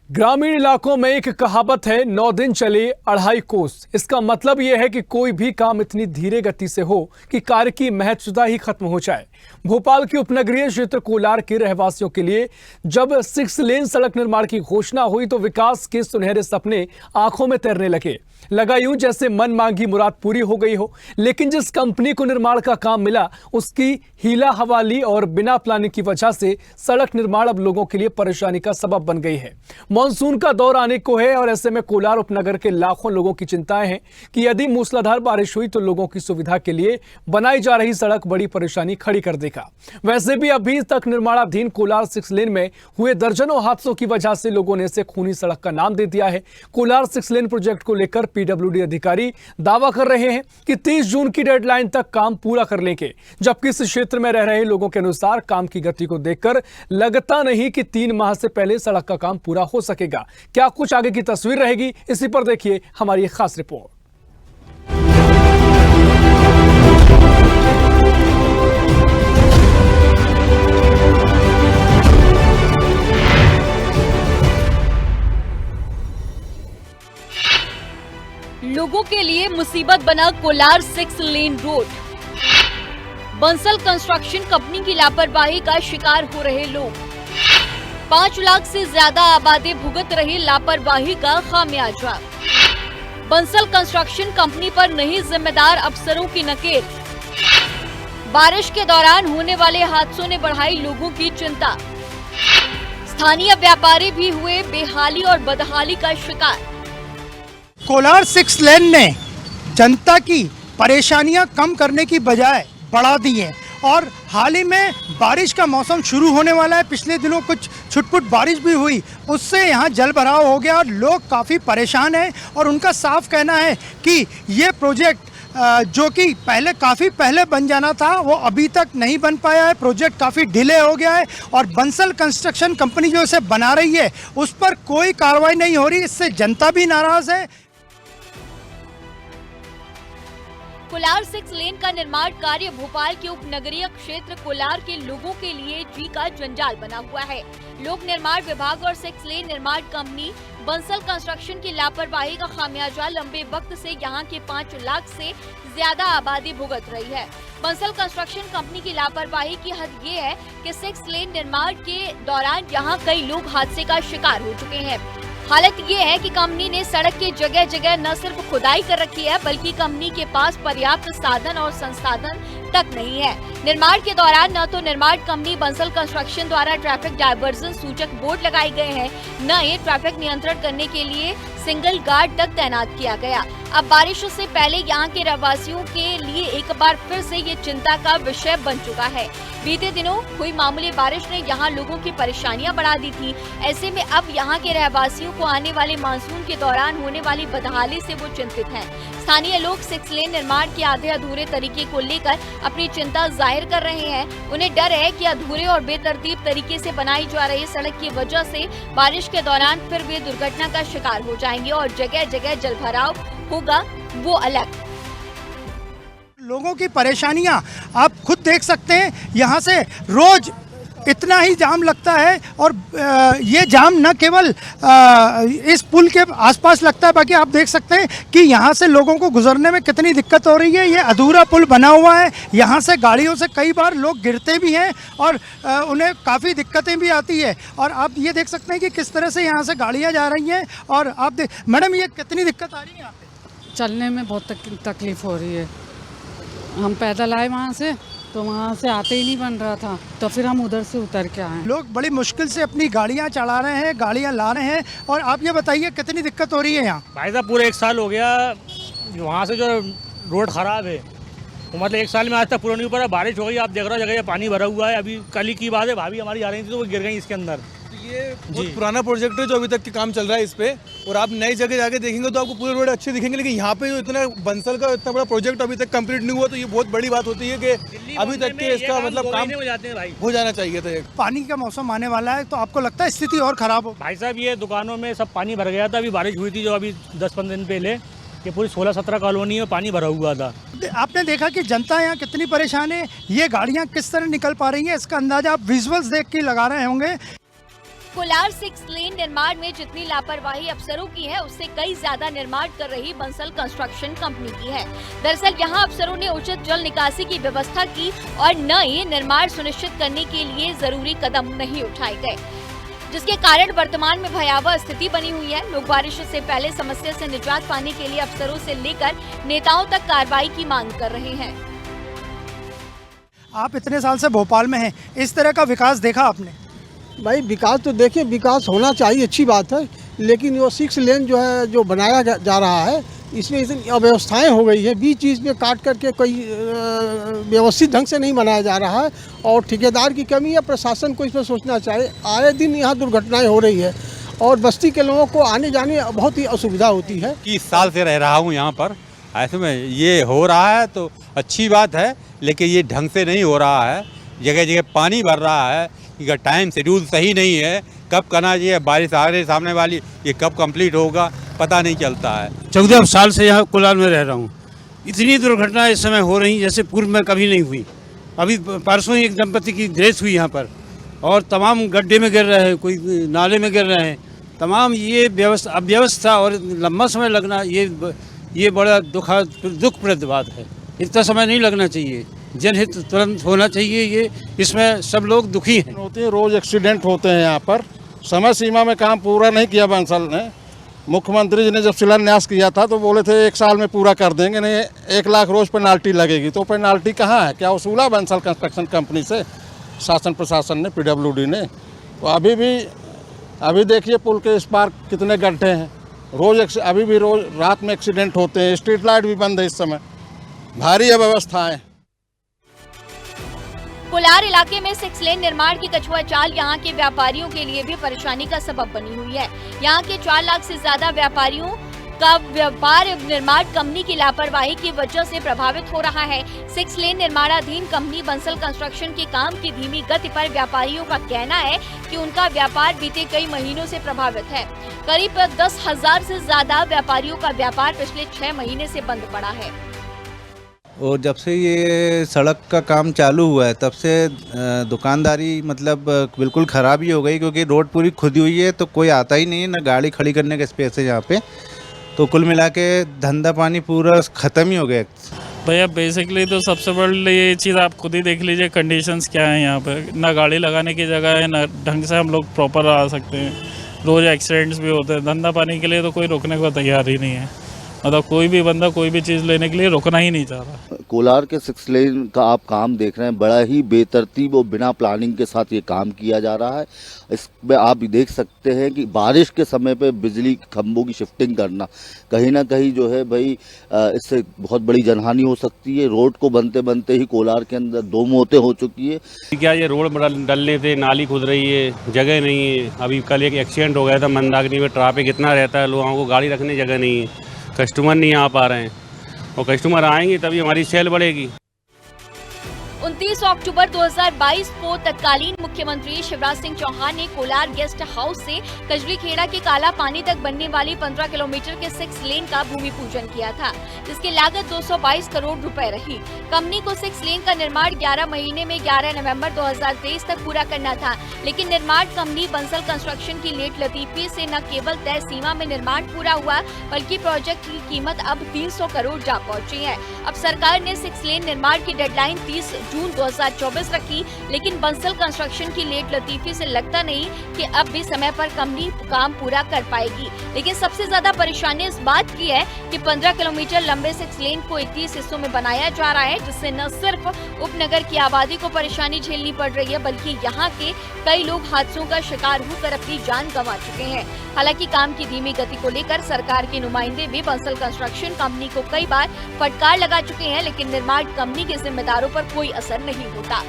ग्रामीण इलाकों में एक कहावत है, 9 दिन चले अढ़ाई कोस। इसका मतलब यह है कि कोई भी काम इतनी धीरे गति से हो कि कार्य की महत्वता ही खत्म हो जाए। भोपाल के उपनगरीय क्षेत्र कोलार के रहवासियों के लिए जब 6 लेन सड़क निर्माण की घोषणा हुई तो विकास के सुनहरे सपने आंखों में तैरने लगा यूं जैसे मन मांगी मुराद पूरी हो गई हो। लेकिन जिस कंपनी को निर्माण का काम मिला उसकी हीला हवाली और बिना प्लानिंग की वजह से सड़क निर्माण अब लोगों के लिए परेशानी का सबब बन गई है। मॉनसून का दौर आने को है और ऐसे में कोलार उपनगर के लाखों लोगों की चिंताएं हैं कि यदि मूसलाधार बारिश हुई तो लोगों की सुविधा के लिए बनाई जा रही सड़क बड़ी परेशानी खड़ी कर देगा। वैसे भी अभी तक निर्माणाधीन कोलार 6 लेन में हुए दर्जनों हादसों की वजह से लोगों ने इसे खूनी सड़क का नाम दे दिया है। कोलार 6 लेन प्रोजेक्ट को लेकर पीडब्ल्यूडी अधिकारी दावा कर रहे हैं कि 30 जून की डेडलाइन तक काम पूरा कर लेंगे, जबकि इस क्षेत्र में रह रहे लोगों के अनुसार काम की गति को देखकर लगता नहीं कि 3 माह से पहले सड़क का काम पूरा हो सकेगा। क्या कुछ आगे की तस्वीर रहेगी, इसी पर देखिए हमारी खास रिपोर्ट। लोगों के लिए मुसीबत बना Kolar 6 lane road. Bansal construction company की लापरवाही का शिकार हो रहे लोग। 5 लाख से ज्यादा आबादी भुगत रही लापरवाही का खामियाजा। बंसल कंस्ट्रक्शन कंपनी पर नहीं जिम्मेदार अफसरों की नकेल। बारिश के दौरान होने वाले हादसों ने बढ़ाई लोगों की चिंता। स्थानीय व्यापारी भी हुए बेहाली और बदहाली का शिकार। कोलार 6 लेन ने जनता की परेशानियां कम करने की बजाय बढ़ा दी हैं और हाल ही में बारिश का मौसम शुरू होने वाला है। पिछले दिनों कुछ छुटपुट बारिश भी हुई, उससे यहाँ जल भराव हो गया और लोग काफ़ी परेशान हैं और उनका साफ कहना है कि ये प्रोजेक्ट जो कि काफ़ी पहले बन जाना था वो अभी तक नहीं बन पाया है। प्रोजेक्ट काफ़ी डिले हो गया है और बंसल कंस्ट्रक्शन कंपनी जो इसे बना रही है उस पर कोई कार्रवाई नहीं हो रही। इससे जनता भी नाराज़ है। कोलार 6 लेन का निर्माण कार्य भोपाल के उपनगरीय क्षेत्र कोलार के लोगों के लिए जी का जंजाल बना हुआ है। लोक निर्माण विभाग और 6 लेन निर्माण कंपनी बंसल कंस्ट्रक्शन की लापरवाही का खामियाजा लंबे वक्त से यहां के 5 लाख से ज्यादा आबादी भुगत रही है। बंसल कंस्ट्रक्शन कंपनी की लापरवाही की हद ये है कि 6 लेन निर्माण के दौरान यहां कई लोग हादसे का शिकार हो चुके हैं। हालत ये है कि कंपनी ने सड़क के जगह जगह न सिर्फ खुदाई कर रखी है बल्कि कंपनी के पास पर्याप्त साधन और संसाधन तक नहीं है। निर्माण के दौरान न तो निर्माण कंपनी बंसल कंस्ट्रक्शन द्वारा ट्रैफिक डायवर्जन सूचक बोर्ड लगाए गए हैं, न ये ट्रैफिक नियंत्रण करने के लिए सिंगल गार्ड तक तैनात किया गया। अब बारिश से पहले यहाँ के रहवासियों के लिए एक बार फिर से ये चिंता का विषय बन चुका है। बीते दिनों हुई मामूली बारिश ने यहाँ लोगों की परेशानियां बढ़ा दी थी। ऐसे में अब यहाँ के रहवासियों को आने वाले मानसून के दौरान होने वाली बदहाली से वो चिंतित हैं। स्थानीय लोग 6 लेन निर्माण के आधे अधूरे तरीके को लेकर अपनी चिंता जाहिर कर रहे हैं। उन्हें डर है कि अधूरे और बेतरतीब तरीके से बनाई जा रही सड़क की वजह से बारिश के दौरान फिर वे दुर्घटना का शिकार हो जाएंगे और जगह जगह जलभराव होगा, वो अलग। लोगों की परेशानियां आप खुद देख सकते हैं। यहाँ से रोज इतना ही जाम लगता है और ये जाम न केवल इस पुल के आसपास लगता है, बाकी आप देख सकते हैं कि यहाँ से लोगों को गुजरने में कितनी दिक्कत हो रही है। ये अधूरा पुल बना हुआ है, यहाँ से गाड़ियों से कई बार लोग गिरते भी हैं और उन्हें काफ़ी दिक्कतें भी आती है। और आप ये देख सकते हैं कि किस तरह से यहाँ से गाड़ियाँ जा रही हैं। और आप मैडम ये कितनी दिक्कत आ रही है यहाँ पे? चलने में बहुत तकलीफ हो रही है। हम पैदल आए वहाँ से तो वहाँ से आते ही नहीं बन रहा था, तो फिर हम उधर से उतर के आए। लोग बड़ी मुश्किल से अपनी गाड़ियाँ चला रहे हैं, गाड़ियाँ ला रहे हैं। और आप ये बताइए कितनी दिक्कत हो रही है यहाँ? भाई साहब पूरे 1 साल हो गया वहाँ से जो रोड ख़राब है, तो मतलब 1 साल में आज तक पूरा नहीं ऊपर। बारिश हो गई, आप देख रहे हो जगह पानी भरा हुआ है। अभी कल ही की बात है, भाभी हमारी आ रही थी तो वो गिर गई इसके अंदर। ये बहुत पुराना प्रोजेक्ट है जो अभी तक के काम चल रहा है इस पे, और आप नई जगह जाके देखेंगे तो आपको पूरे रोड अच्छे दिखेंगे। लेकिन यहाँ पे जो इतना बंसल का इतना बड़ा प्रोजेक्ट अभी तक कंप्लीट नहीं हुआ, तो ये बहुत बड़ी बात होती है कि अभी तक के इसका मतलब काम हो जाते हैं भाई, हो जाना चाहिए था। पानी का मौसम आने वाला है तो आपको लगता है स्थिति और खराब हो? भाई साहब ये दुकानों में सब पानी भर गया था। अभी बारिश हुई थी जो अभी 10-15 दिन पहले, कि पूरी 16-17 कॉलोनी में पानी भरा हुआ था। आपने देखा कि जनता यहाँ कितनी परेशान है, ये गाड़ियाँ किस तरह निकल पा रही हैं, इसका अंदाजा आप विजुअल्स देख के लगा रहे होंगे। कोलार 6 लेन निर्माण में जितनी लापरवाही अफसरों की है, उससे कई ज्यादा निर्माण कर रही बंसल कंस्ट्रक्शन कंपनी की है। दरअसल यहां अफसरों ने उचित जल निकासी की व्यवस्था की और न ही निर्माण सुनिश्चित करने के लिए जरूरी कदम नहीं उठाए गए, जिसके कारण वर्तमान में भयावह स्थिति बनी हुई है। लोग बारिश से पहले समस्या से निजात पाने के लिए अफसरों से लेकर नेताओं तक कार्रवाई की मांग कर रहे हैं। आप इतने साल से भोपाल में हैं, इस तरह का विकास देखा आपने? भाई विकास तो देखिए, विकास होना चाहिए, अच्छी बात है, लेकिन वो 6 लेन जो है जो बनाया जा रहा है, इसमें इतनी अव्यवस्थाएं हो गई है, बीच चीज़ में काट करके कोई व्यवस्थित ढंग से नहीं बनाया जा रहा है और ठेकेदार की कमी है। प्रशासन को इसमें सोचना चाहिए। आए दिन यहाँ दुर्घटनाएं हो रही है और बस्ती के लोगों को आने जाने बहुत ही असुविधा होती है। 21 साल से रह रहा हूँ यहाँ पर, ऐसे में ये हो रहा है तो अच्छी बात है, लेकिन ये ढंग से नहीं हो रहा है। जगह जगह पानी भर रहा है, इनका टाइम शेड्यूल सही नहीं है। कब करना चाहिए, बारिश आ रही सामने वाली, ये कब कंप्लीट होगा पता नहीं चलता है। 14 साल से यहाँ कोलार में रह रहा हूँ। इतनी दुर्घटना इस समय हो रही जैसे पूर्व में कभी नहीं हुई। अभी परसों ही एक दंपति की डेथ हुई यहाँ पर और तमाम गड्ढे में गिर रहे हैं, कोई नाले में गिर रहे हैं। तमाम ये अव्यवस्था और लंबा समय लगना, ये बड़ा दुखप्रद बात है। इतना समय नहीं लगना चाहिए, जनहित तुरंत होना चाहिए। ये इसमें सब लोग दुखी हैं। होती है, रोज एक्सीडेंट होते हैं यहाँ पर। समय सीमा में काम पूरा नहीं किया बंसल ने। मुख्यमंत्री जी ने जब शिलान्यास किया था तो बोले थे 1 साल में पूरा कर देंगे, नहीं 1 लाख रोज पेनाल्टी लगेगी। तो पेनाल्टी कहाँ है, क्या वसूला बंसल कंस्ट्रक्शन कंपनी से शासन प्रशासन ने, PWD ने? तो अभी देखिए पुल के इस पार कितने गड्ढे हैं। अभी भी रोज रात में एक्सीडेंट होते हैं। स्ट्रीट लाइट भी बंद है इस समय, भारी अव्यवस्थाएं। कोलार इलाके में 6 लेन निर्माण की कछुआ चाल यहाँ के व्यापारियों के लिए भी परेशानी का सबब बनी हुई है। यहाँ के 4 लाख से ज्यादा व्यापारियों का व्यापार निर्माण कंपनी की लापरवाही की वजह से प्रभावित हो रहा है। 6 लेन निर्माणाधीन कंपनी बंसल कंस्ट्रक्शन के काम की धीमी गति पर व्यापारियों का कहना है कि उनका व्यापार बीते कई महीनों से प्रभावित है। करीब 10,000 से ज्यादा व्यापारियों का व्यापार पिछले 6 महीने से बंद पड़ा है। और जब से ये सड़क का काम चालू हुआ है तब से दुकानदारी मतलब बिल्कुल ख़राब ही हो गई, क्योंकि रोड पूरी खुदी हुई है तो कोई आता ही नहीं है, ना गाड़ी खड़ी करने का स्पेस है यहाँ पे। तो कुल मिला के धंधा पानी पूरा ख़त्म ही हो गया। भैया बेसिकली तो सबसे बड़ी ये चीज़ आप खुद ही देख लीजिए, कंडीशंस क्या हैं यहाँ पर। ना गाड़ी लगाने की जगह है, ना ढंग से हम लोग प्रॉपर आ सकते हैं। रोज़ एक्सीडेंट्स भी होते हैं। धंधा पानी के लिए तो कोई रोकने को तैयार ही नहीं है। मतलब कोई भी बंदा कोई भी चीज़ लेने के लिए रुकना ही नहीं चाह रहा। कोलार के 6 लेन का आप काम देख रहे हैं, बड़ा ही बेतरतीब और बिना प्लानिंग के साथ ये काम किया जा रहा है। इसमें आप देख सकते हैं कि बारिश के समय पे बिजली खंभों की शिफ्टिंग करना कहीं ना कहीं जो है भाई इससे बहुत बड़ी जनहानि हो सकती है। रोड को बनते बनते ही कोलार के अंदर 2 मौतें हो चुकी है। क्या ये रोड डलने से नाली खुद रही है, जगह नहीं है। अभी कल एक एक्सीडेंट हो गया था मंदाकिनी में। ट्रैफिक इतना रहता है, लोगों को गाड़ी रखने जगह नहीं है, कस्टमर नहीं आ पा रहे हैं और कस्टमर आएंगे तभी हमारी सेल बढ़ेगी। 29 अक्टूबर 2022 को तत्कालीन मुख्यमंत्री शिवराज सिंह चौहान ने कोलार गेस्ट हाउस से कजरी खेड़ा के काला पानी तक बनने वाली 15 किलोमीटर के 6 लेन का भूमि पूजन किया था, जिसकी लागत 222 करोड़ रुपए रही। कंपनी को 6 लेन का निर्माण 11 महीने में 11 नवंबर 2023 तक पूरा करना था, लेकिन निर्माण कंपनी बंसल कंस्ट्रक्शन की लेट लतीफी से न केवल तय सीमा में निर्माण पूरा हुआ, बल्कि प्रोजेक्ट की कीमत अब 300 करोड़ जा पहुंची है। अब सरकार ने 6 लेन निर्माण की डेडलाइन 30 जून 2024 रखी, लेकिन बंसल कंस्ट्रक्शन की लेट लतीफी से लगता नहीं कि अब भी समय पर कंपनी काम पूरा कर पाएगी। लेकिन सबसे ज्यादा परेशानी इस बात की है कि 15 किलोमीटर लंबे 6 लेन को 31 हिस्सों में बनाया जा रहा है, जिससे न सिर्फ उपनगर की आबादी को परेशानी झेलनी पड़ रही है, बल्कि यहाँ के कई लोग हादसों का शिकार होकर अपनी जान गंवा चुके हैं। हालांकि काम की धीमी गति को लेकर सरकार के नुमाइंदे भी बंसल कंस्ट्रक्शन कंपनी को कई बार फटकार लगा चुके हैं, लेकिन निर्माण कंपनी के जिम्मेदारों पर कोई असर नहीं होता।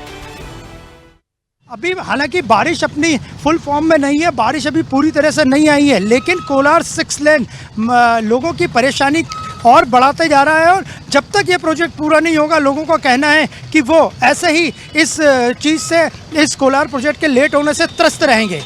अभी हालांकि बारिश अपनी फुल फॉर्म में नहीं है, बारिश अभी पूरी तरह से नहीं आई है, लेकिन कोलार 6 लेन लोगों की परेशानी और बढ़ाते जा रहा है। और जब तक ये प्रोजेक्ट पूरा नहीं होगा, लोगों का कहना है कि वो ऐसे ही इस चीज़ से, इस कोलार प्रोजेक्ट के लेट होने से त्रस्त रहेंगे।